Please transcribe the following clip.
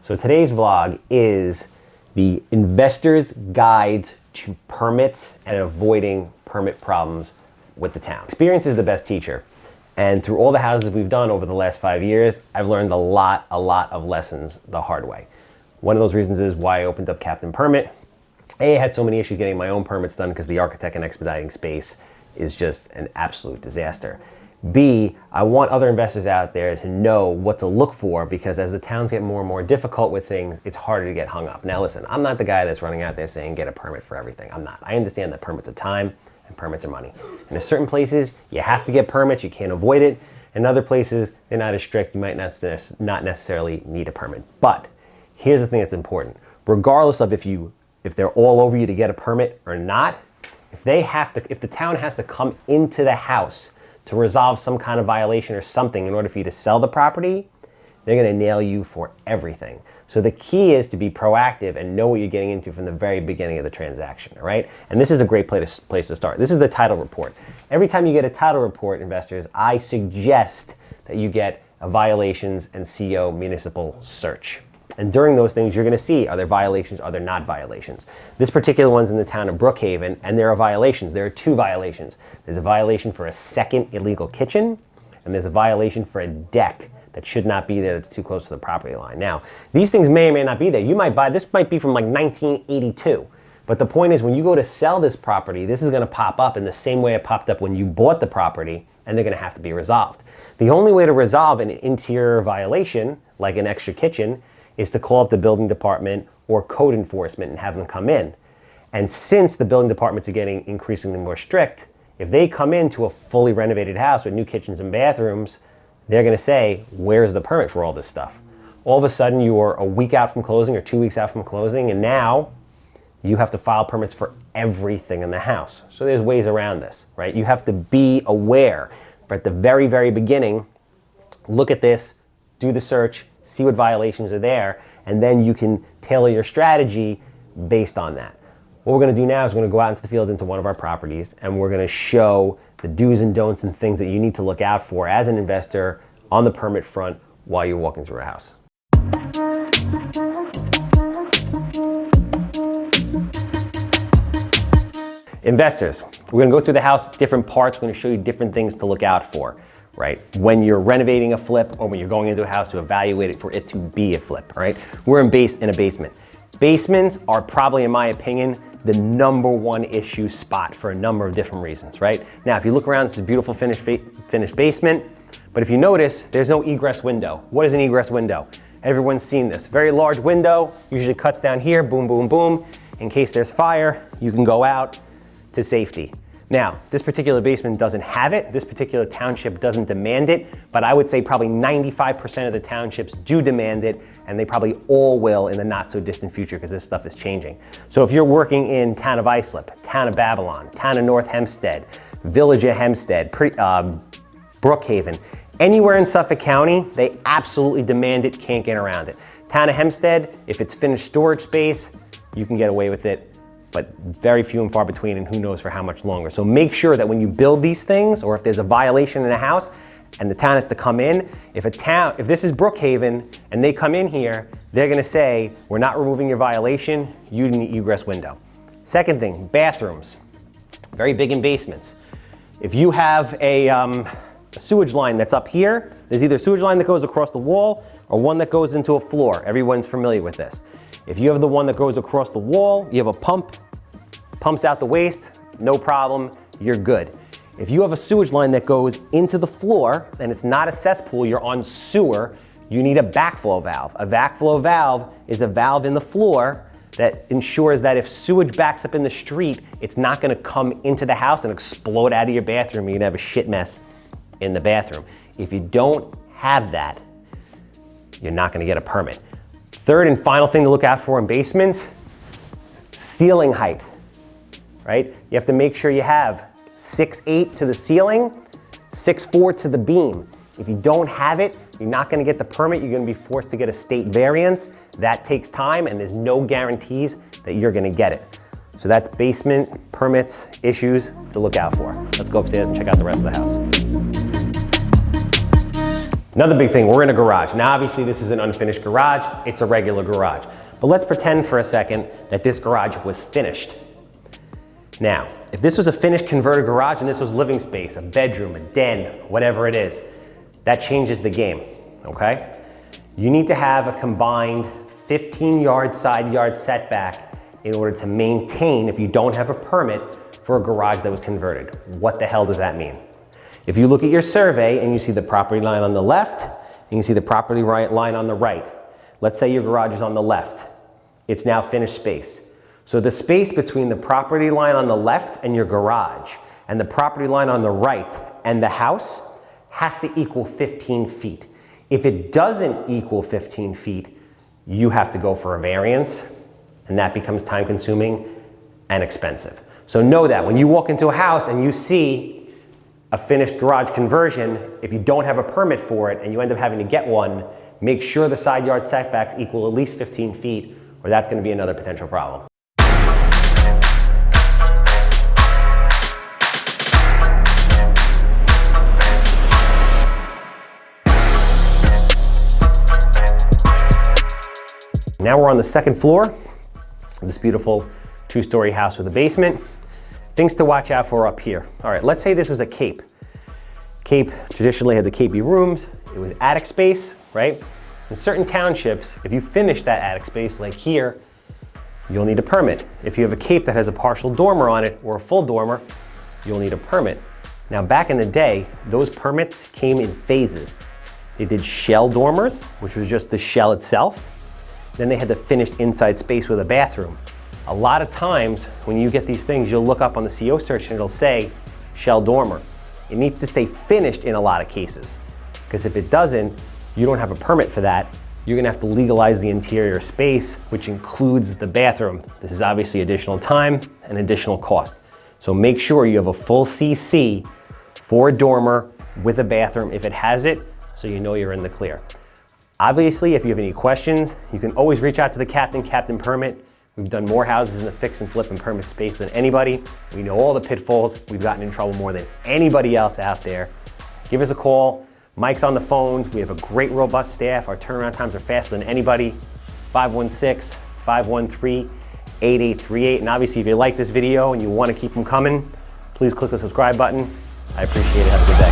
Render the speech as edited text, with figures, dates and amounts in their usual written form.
So today's vlog is the investor's guide to permits and avoiding permit problems with the town. Experience is the best teacher. And through all the houses we've done over the last 5 years, I've learned a lot of lessons the hard way. One of those reasons is why I opened up Captain Permit. A, I had so many issues getting my own permits done because the architect and expediting space is just an absolute disaster. B, I want other investors out there to know what to look for, because as the towns get more and more difficult with things, it's harder to get hung up. Now listen, I'm not the guy that's running out there saying get a permit for everything. I'm not. I understand that permits are time and permits are money. And in certain places, you have to get permits, you can't avoid it. In other places, they're not as strict, you might not necessarily need a permit. But here's the thing that's important. Regardless of if they're all over you to get a permit or not, if the town has to come into the house to resolve some kind of violation or something in order for you to sell the property, they're gonna nail you for everything. So the key is to be proactive and know what you're getting into from the very beginning of the transaction, all right? And this is a great place to start. This is the title report. Every time you get a title report, investors, I suggest that you get a violations and CO municipal search. And during those things, you're gonna see, are there violations, are there not violations? This particular one's in the town of Brookhaven, and there are violations. There are 2 violations. There's a violation for a second illegal kitchen, and there's a violation for a deck that should not be there, that's too close to the property line. Now, these things may or may not be there. This might be from like 1982. But the point is, when you go to sell this property, this is gonna pop up in the same way it popped up when you bought the property, and they're gonna have to be resolved. The only way to resolve an interior violation, like an extra kitchen, is to call up the building department or code enforcement and have them come in. And since the building departments are getting increasingly more strict, if they come into a fully renovated house with new kitchens and bathrooms, they're gonna say, where's the permit for all this stuff? All of a sudden you're a week out from closing or 2 weeks out from closing, and now you have to file permits for everything in the house. So there's ways around this, right? You have to be aware. But at the very, very beginning, look at this, do the search, see what violations are there, and then you can tailor your strategy based on that. What we're gonna do now is we're gonna go out into the field into one of our properties, and we're gonna show the do's and don'ts and things that you need to look out for as an investor on the permit front while you're walking through a house. Investors, we're gonna go through the house, different parts, we're gonna show you different things to look out for. Right? When you're renovating a flip or when you're going into a house to evaluate it for it to be a flip, right? We're in a basement. Basements are probably, in my opinion, the #1 issue spot for a number of different reasons, right? Now, if you look around, it's a beautiful finished basement, but if you notice, there's no egress window. What is an egress window? Everyone's seen this. Very large window, usually cuts down here, boom, boom, boom. In case there's fire, you can go out to safety. Now, this particular basement doesn't have it. This particular township doesn't demand it, but I would say probably 95% of the townships do demand it, and they probably all will in the not so distant future because this stuff is changing. So if you're working in town of Islip, town of Babylon, town of North Hempstead, village of Hempstead, Brookhaven, anywhere in Suffolk County, they absolutely demand it, can't get around it. Town of Hempstead, if it's finished storage space, you can get away with it, but very few and far between, and who knows for how much longer. So make sure that when you build these things, or if there's a violation in a house and the town has to come in, if this is Brookhaven and they come in here, they're gonna say, we're not removing your violation, you need an egress window. Second thing, bathrooms. Very big in basements. If you have a sewage line that's up here, there's either a sewage line that goes across the wall or one that goes into a floor. Everyone's familiar with this. If you have the one that goes across the wall, you have a pump, pumps out the waste, no problem, you're good. If you have a sewage line that goes into the floor and it's not a cesspool, you're on sewer, you need a backflow valve. A backflow valve is a valve in the floor that ensures that if sewage backs up in the street, it's not gonna come into the house and explode out of your bathroom. You're gonna have a shit mess in the bathroom. If you don't have that, you're not gonna get a permit. Third and final thing to look out for in basements, ceiling height, right? You have to make sure you have 6'8" to the ceiling, 6'4" to the beam. If you don't have it, you're not gonna get the permit, you're gonna be forced to get a state variance. That takes time and there's no guarantees that you're gonna get it. So that's basement permits, issues to look out for. Let's go upstairs and check out the rest of the house. Another big thing, we're in a garage. Now obviously this is an unfinished garage, it's a regular garage. But let's pretend for a second that this garage was finished. Now, if this was a finished converted garage and this was living space, a bedroom, a den, whatever it is, that changes the game, okay? You need to have a combined 15-yard side yard setback in order to maintain, if you don't have a permit, for a garage that was converted. What the hell does that mean? If you look at your survey and you see the property line on the left and you see the property line on the right, let's say your garage is on the left. It's now finished space. So the space between the property line on the left and your garage and the property line on the right and the house has to equal 15 feet. If it doesn't equal 15 feet, you have to go for a variance, and that becomes time consuming and expensive. So know that when you walk into a house and you see a finished garage conversion, if you don't have a permit for it and you end up having to get one, make sure the side yard setbacks equal at least 15 feet, or that's going to be another potential problem. Now we're on the second floor of this beautiful two-story house with a basement. Things to watch out for up here. All right, let's say this was a Cape. Cape traditionally had the Capey rooms. It was attic space, right? In certain townships, if you finish that attic space, like here, you'll need a permit. If you have a Cape that has a partial dormer on it or a full dormer, you'll need a permit. Now, back in the day, those permits came in phases. They did shell dormers, which was just the shell itself. Then they had the finished inside space with a bathroom. A lot of times when you get these things, you'll look up on the CO search and it'll say shell dormer. It needs to stay finished in a lot of cases, because if it doesn't, you don't have a permit for that. You're gonna have to legalize the interior space, which includes the bathroom. This is obviously additional time and additional cost. So make sure you have a full CC for a dormer with a bathroom if it has it, so you know you're in the clear. Obviously, if you have any questions, you can always reach out to the Captain Permit. We've done more houses in the fix and flip and permit space than anybody. We know all the pitfalls. We've gotten in trouble more than anybody else out there. Give us a call. Mike's on the phone. We have a great, robust staff. Our turnaround times are faster than anybody. 516-513-8838. And obviously, if you like this video and you want to keep them coming, please click the subscribe button. I appreciate it. Have a good day.